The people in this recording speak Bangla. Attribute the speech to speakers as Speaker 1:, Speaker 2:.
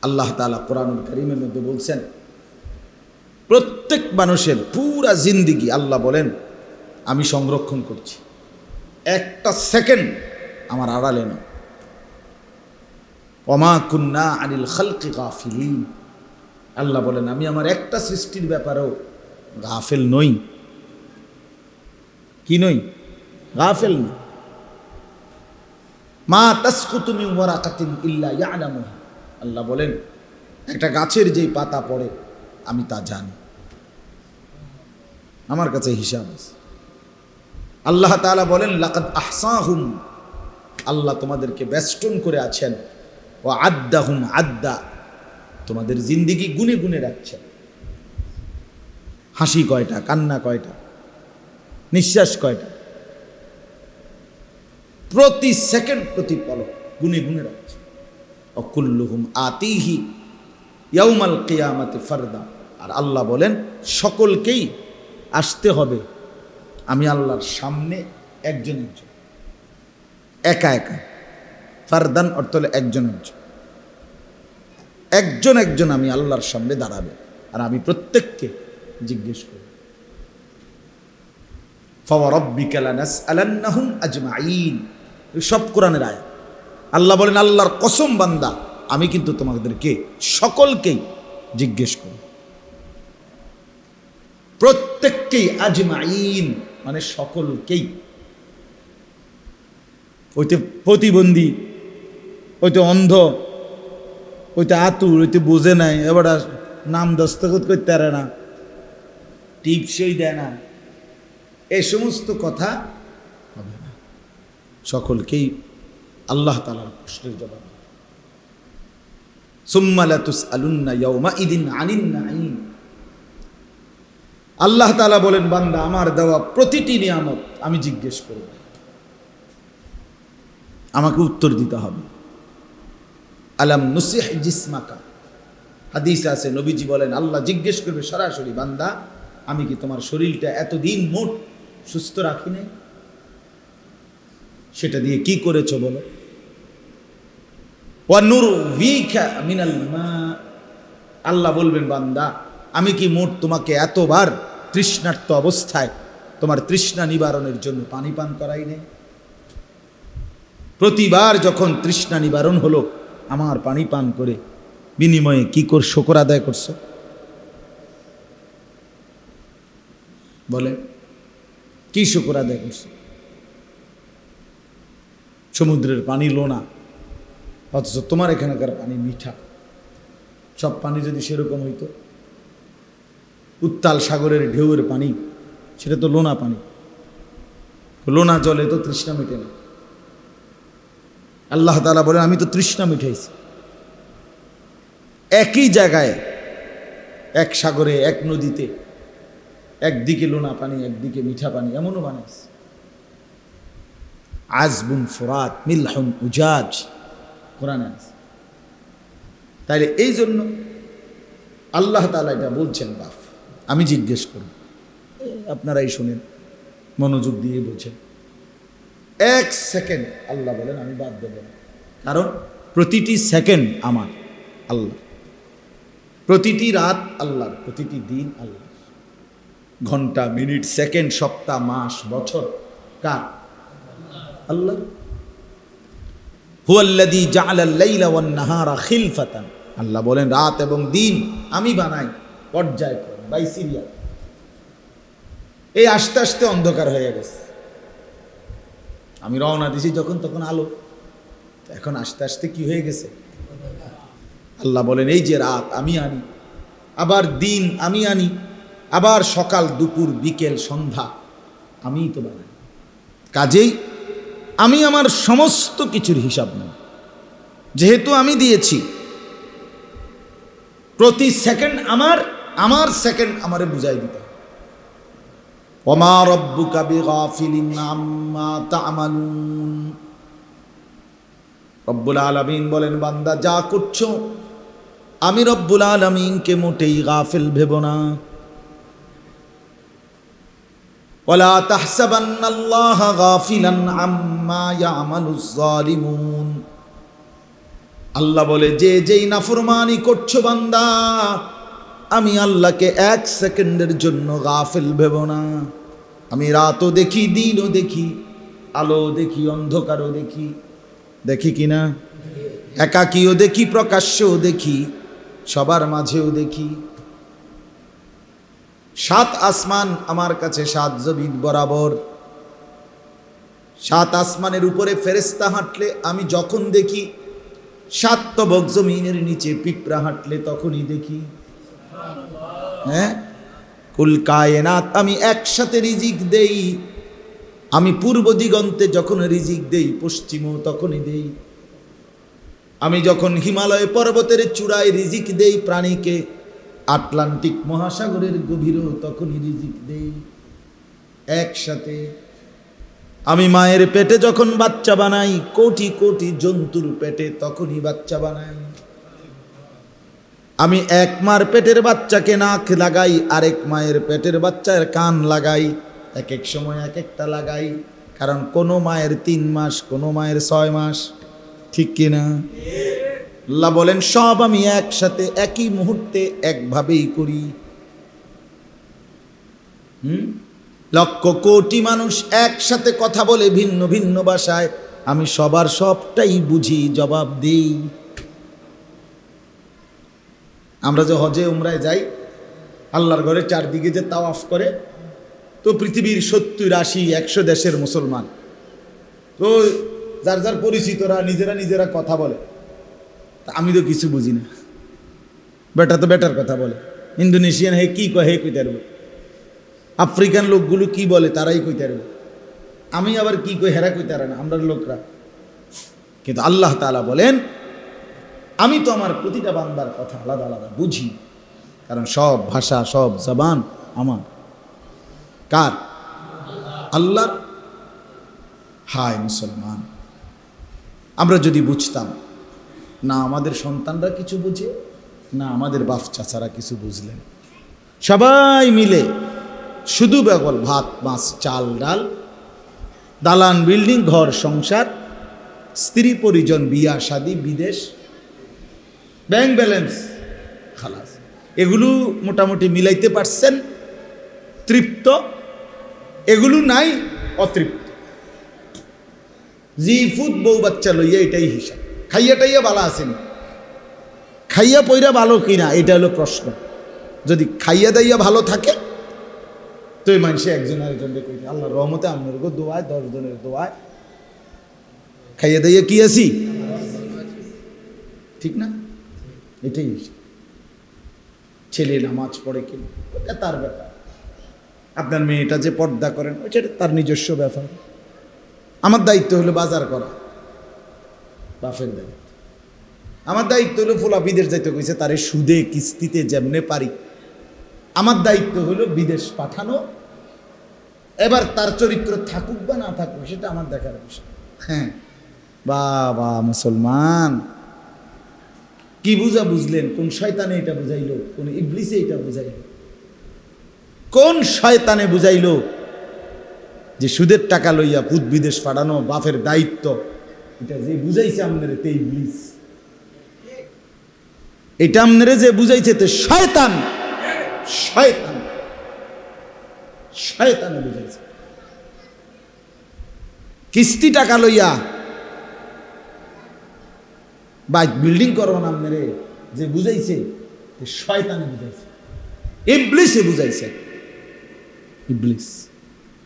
Speaker 1: আল্লাহ তাআলা কোরআনুল কারীমের মধ্যে বলছেন, প্রত্যেক মানুষের পুরা জিন্দিগি আল্লাহ বলেন আমি সংরক্ষণ করছি, একটা সেকেন্ড আমার আড়ালে না। ওমা কুন্না আনিল খালকি গাফিলিন, আল্লাহ বলেন আমি আমার একটা সৃষ্টির ব্যাপারেও গাফেল নই। কি নই? গাফেল না। মা তাসকুতু মিন ওয়ারাকাতিন ইল্লা ইয়ালামুহা, আল্লাহ বলেন একটা গাছের যেই পাতা পড়ে আমি তা জানি, আমার কাছে হিসাব আছে। আল্লাহ তাআলা বলেন লাকাদ আহসাহুম, আল্লাহ তোমাদেরকে বেষ্টন করে আছেন। ওয়া আদ্দাহুম আদ্দা, তোমাদের জিন্দিগি গুনে গুনে রাখছেন। হাসি কয়টা, কান্না কয়টা, নিঃশ্বাস কয়টা, প্রতি সেকেন্ড প্রতি পলক গুনে গুনে রাখছে। অকুল্লুহুম আতিহি ইয়াউমাল কিয়ামাতি ফারদা, আর আল্লাহ বলেন সকলকেই আসতে হবে আমি আল্লাহর সামনে একজন একজন, একা একা। ফারদান অর্থ হলো একজন একজন, একজন একজন আমি আল্লাহর সামনে দাঁড়াবে, আর আমি প্রত্যেককে জিজ্ঞেস করব। ফাওয়ারাব্বিকা লানাসআলান্নাহুম আজমাইন, সব কোরআনের আয়াত। আল্লাহ বলেন আল্লাহর কসম বান্দা আমি কিন্তু তোমাদেরকে সকলকেই জিজ্ঞেস করব, প্রত্যেককেই। আজমাইন মানে সকলকেই। ওইতে প্রতিবন্ধী, ওইতে অন্ধ, ওইতে আতুর, ওইতে বোঝে নাই, এবার নাম দস্তখত করতে পারে না, টিপসই দেয় না, এই সমস্ত কথা হবে না। সকলকেই আল্লাহ তাআলার প্রশ্নের জবাব। সুম্মা লাতুসআলুন্না ইয়াওমাইদিন আনিন নাঈম, আল্লাহ তাআলা বলেন বান্দা আমার দেওয়া প্রতিটি নিয়ামত আমি জিজ্ঞেস করব, আমাকে উত্তর দিতে হবে। আলাম নুসিহ জিসমাকা, হাদিস আছে নবীজি বলেন আল্লাহ জিজ্ঞেস করবে সরাসরি, বান্দা আমি কি তোমার শরীরটা এতদিন মোট সুস্থ রাখি নাই? সেটা দিয়ে কি করেছো বলো। ওয়া নুরভিকা মিনাল মা, আল্লাহ বলবেন বান্দা আমি কি মোট তোমাকে এতবার তৃষ্ণার্ত অবস্থায় তোমার তৃষ্ণা নিবারণের জন্য পানি পান করাই নেই? প্রতিবার যখন তৃষ্ণা নিবারণ হলো আমার পানি পান করে, বিনিময়ে কি কর শুকর আদায় করছো? বলে কি শুকর আদায় করছো? সমুদ্রের পানি লোনা, অথচ তোমার এখানকার পানি মিঠা। সব পানি যদি সেরকম হইতো, উত্তাল সাগরের ঢেউয়ের পানি, সেটা তো লোনা পানি, লোনা জলে তো তৃষ্ণা মিটে না। আল্লাহ তাআলা বলেন আমি তো তৃষ্ণা মিটাইছি। একই জায়গায়, এক সাগরে, এক নদীতে, একদিকে লোনা পানি একদিকে মিঠা পানি, এমনও বানাইছে। আযবুন ফুরাত মিলহুন উজাজ, কোরআনে আছে। তাইলে এই জন্য আল্লাহ তাআলা এটা বলছেন বাপ আমি জিজ্ঞেস করব, আপনারাই শুনেন, মনোযোগ দিয়ে বোঝেন। এক সেকেন্ড আল্লাহ বলেন আমি বাদ দেব না, কারণ প্রতিটি সেকেন্ড আমার আল্লাহ, প্রতিটি রাত আল্লাহর, প্রতিটি দিন আল্লাহ, ঘন্টা মিনিট সেকেন্ড সপ্তাহ মাস বছর কার? আল্লাহ। হুয়াল্লাযী জাআলাল লাইলা ওয়ান নাহারা খিলফাতান, আল্লাহ বলেন রাত এবং দিন আমি বানাই পর্যায়ক্রমে, বাই সিরিয়াল। এই আস্তে আস্তে অন্ধকার হয়ে গেছে, আমি রওনা দিছি যখন তখন আলো, এখন আস্তে আস্তে কি হয়ে গেছে? আল্লাহ বলেন এই যে রাত আমি আনি, আবার দিন আমি আনি, আবার সকাল দুপুর বিকেল সন্ধ্যা আমিই তো বানাই। কাজেই আমি আমার সমস্ত কিছুর হিসাব নেই, যেহেতু আমি দিয়েছি। প্রতি সেকেন্ড আমার, আমার সেকেন্ড আমারে বুঝাই দিতে হবে। ওমা রব্বুকা বিগাফিলিন আম্মা তা'মালুন, রব্বুল আলামিন বলেন বান্দা যা করছো আমি রব্বুল আলামিনকে মোটেই গাফিল ভেবো না। ওয়ালা তাহসাবান্নাল্লাহা গাফিলান আম্মা ইয়ামালুজ জালিমুন, আল্লাহ বলে, যে যেই নাফরমানি করছো বান্দা, আমি আল্লাহকে 1 সেকেন্ডের জন্য গাফিল ভেবো না। আমি রাতও দেখি, দিনও দেখি, আলো দেখি, অন্ধকারও দেখি, দেখি কিনা? একাকীও দেখি, প্রকাশ্যও দেখি, সবার মাঝেও দেখি। 7 আসমান আমার কাছে 7 জমিন বরাবর। 7 আসমানের উপরে ফেরেশতা হাঁটলে আমি যখন দেখি, 7 তবক জমিনের নিচে পিঁপড়া হাঁটলে তখনই দেখি। হ্যাঁ, কুল কায়নাত আমি একসাথে রিজিক দেই। আমি পূর্ব দিগন্তে যখন রিজিক দেই, পশ্চিমেও তখনই দেই। আমি যখন হিমালয় পর্বতের চূড়ায় রিজিক দেই প্রাণীকে, আটলান্টিক মহাসাগরের গভীরেও তখনই রিজিক দেই একসাথে। আমি মায়ের পেটে যখন বাচ্চা বানাই, কোটি কোটি জন্তুর পেটে তখনই বাচ্চা বানাই। আমি এক মার পেটের বাচ্চাকে নাক লাগাই, আরেক মায়ের পেটের বাচ্চার কান লাগাই, এক এক সময় এক একটা লাগাই। কারণ কোনো মায়ের 3 মাস, কোনো মায়ের 6 মাস, ঠিক কিনা? আল্লাহ বলেন, সব আমি একসাথে একই মুহূর্তে একভাবেই করি। লক্ষ কোটি মানুষ একসাথে কথা বলে ভিন্ন ভিন্ন ভাষায়, আমি সবার সবটাই বুঝি, জবাব দিই। আমরা যে হজে উমরায় যাই, আল্লাহর ঘরে চারদিকে যে তাওয়াফ করে, তো পৃথিবীর 70, 80, 100 দেশের মুসলমান, তো যার যার পরিচিতরা নিজেরা কথা বলে। তা আমি তো কিছু বুঝি না। বেটা তো বেটার কথা বলে, ইন্দোনেশিয়ান হে কি কয় হে কইতে পারবো, আফ্রিকান লোকগুলো কি বলে তারাই কইতে পারবো, আমি আবার কি কই হেরা কইতে পারে না আমরা লোকরা। কিন্তু আল্লাহ তাআলা বলেন, আমি তো আমার প্রতিটা বান্দার কথা আলাদা আলাদা বুঝি, কারণ সব ভাষা, সব জবান আমার। কার? আল্লাহর। হায় মুসলমান, আমরা যদি বুঝতাম, না আমাদের সন্তানরা কিছু বুঝে, না আমাদের বাপ চাচারা কিছু বুঝলেন। সবাই মিলে শুধু বেগল ভাত, মাছ, চাল, ডাল, দালান, বিল্ডিং, ঘর, সংসার, স্ত্রী পরিজন, বিয়া শাদী, বিদেশ, ব্যাংক ব্যালেন্স, খালাস, এগুলো মোটামুটি মিলাইতে পারছেন, তৃপ্ত। এগুলো নাই, অতৃপ্ত। জি ফুদ বউ বাচ্চা লইয়া, এটাই হিসাব। খাইয়া টাইয়া ভালো আসেনি, খাইয়া পইরা ভালো কিনা এটা হলো প্রশ্ন। যদি খাইয়া দাইয়া ভালো থাকে, তো এই মানুষে একজন আরেকজনকে কইতে, আল্লাহর রহমতে আপনার দোয়ায়, 10 জনের দোয়ায় খাইয়া দাইয়া কি আছি, ঠিক না? এটাই ছেলে নামাজ পড়ে কিনা ওটা তার ব্যাপার। আপনার মেয়েটা যে পর্দা করেন ওইটা তার নিজস্ব ব্যাপার। আমার দায়িত্ব হলো বাজার করা, বাপের দায়িত্ব। আমার দায়িত্ব হলো ফুলা বিদেশ যাইতে কইছে, তারে সুদে কিস্তিতে যেমনে পারি, আমার দায়িত্ব হলো বিদেশ পাঠানো। এবার তার চরিত্র থাকুক বা না থাকুক সেটা আমার দেখার বিষয়। হ্যাঁ বাবা মুসলমান, কি বুঝা বুঝলেন? কোন শয়তানে এটা বুঝাইলো? কোন ইবলিসে এটা বুঝাইলো? কোন শয়তানে বুঝাইলো যে সুদের টাকা লইয়া পুত বিদেশ পাঠানো বাপের দায়িত্ব? এটা যে বুঝাইছে আপনারে তে ইবলিস, এটা আপনারে যে বুঝাইছে তে শয়তান। শয়তান, শয়তানে বুঝাইছে। কিস্তি টাকা লইয়া বাইক বিল্ডিং করো না আপনারে যে বুঝাইছে, শয়তানে বুঝাইছে, ইবলিসে বুঝাইছে, ইবলিস।